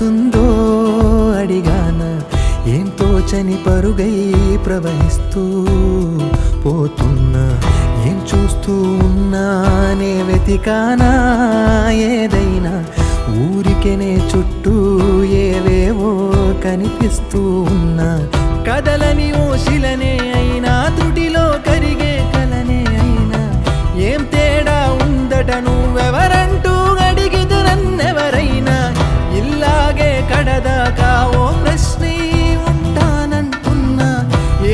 ఏమవుతుందో అడిగాన ఏం తోచని పరుగై ప్రవహిస్తూ పోతున్నా ఏం చూస్తూ ఉన్నానే వెతికానా ఏదైనా ఊరికెనే చుట్టూ ఏవేవో కనిపిస్తూ ఉన్నా కదలని ఓశిలనే అయినా తుడిలో కరిగే కలనే అయినా ఏం తేడా ఉందట నువ్వెవరంటూ అడిగిదు నన్నెవరైనా ఇల్లాగే కడదాకా ఓ ప్రశ్నే ఉంటానంటున్నా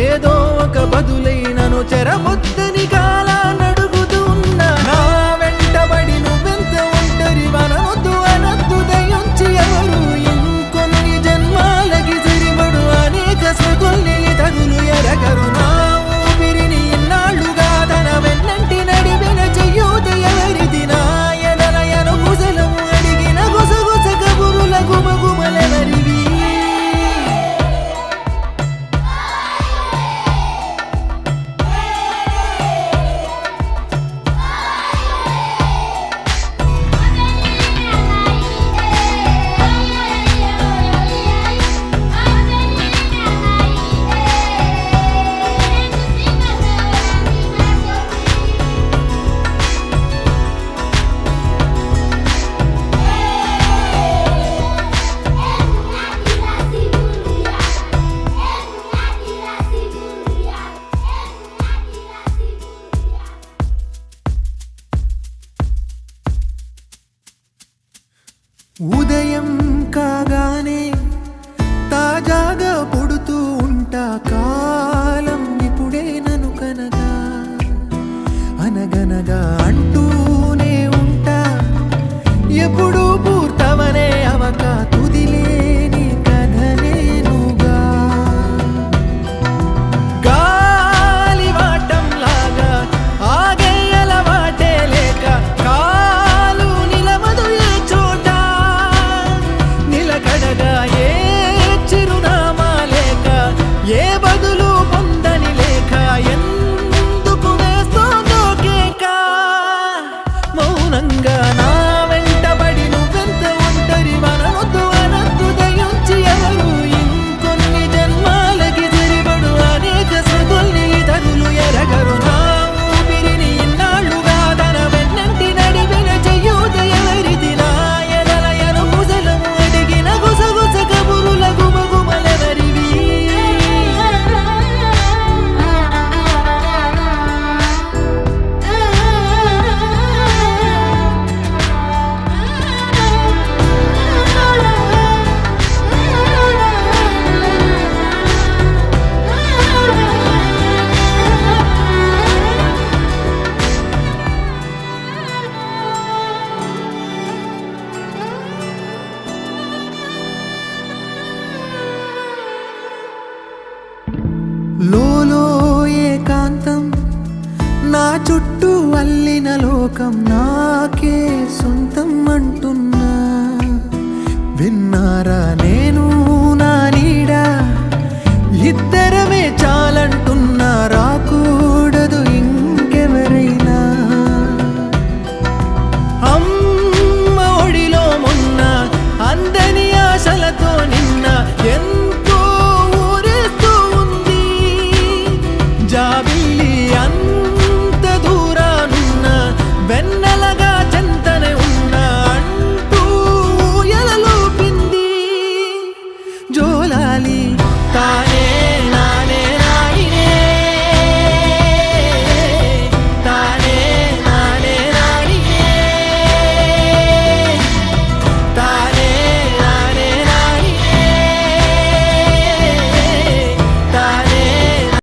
ఏదో ఒక బదులైనను చెరబొద్దని కాలా నడుగుతూ ఉన్నా నా వెంటబడి నువ్వెంత ఒంటరి వనవద్దు అనద్దు దయించి ఎవరు ఇంకొన్ని జన్మాలకి సరిపడు అనేక స్మృతుల్ని తగులు ఎరగరు నా ఊపిరిని ఇన్నాళ్ళుగా తన వెన్నంటి నడిపిన చెయ్యూత ఎవరిది నా ఎదలయను గుసలము అడిగిన గుసగుస కబురుల గుమగుమలెవరివి ఉదయం కాగానే తాజాగా పుడుతూ ఉంటా కాలం ఇప్పుడే నన్ను కనగా అనగనగా అంటూనే ఉంటా ఎప్పుడూ పూర్తవనే అవక తుదిలేని కథనేనుగా గాలివాటంలాగా ఆగే అలవాటే లేక కాలు నిలవదు ఏ చోట నిలకడగా ఏ చిరునామా లేక ఏ బదులు పొందని లేక ఎందుకు వేస్తోందో కేక మౌనంగా నా వెంటబడి నువ్వెంత ఒంటరి వనవద్దు అనద్దు దయించి ఎవరు ఇంకొన్ని జన్మాలకి సరిపడు అనేక స్మృతుల్ని తగులు ఎరగరు నా ఊపిరిని ఇన్నాళ్ళుగా తన వెన్నంటి నడిపిన చెయ్యూత ఎవరిది నా ఎదలయను గుసలము అడిగిన గుసగుస కబురుల గుమగుమలెవరివి లో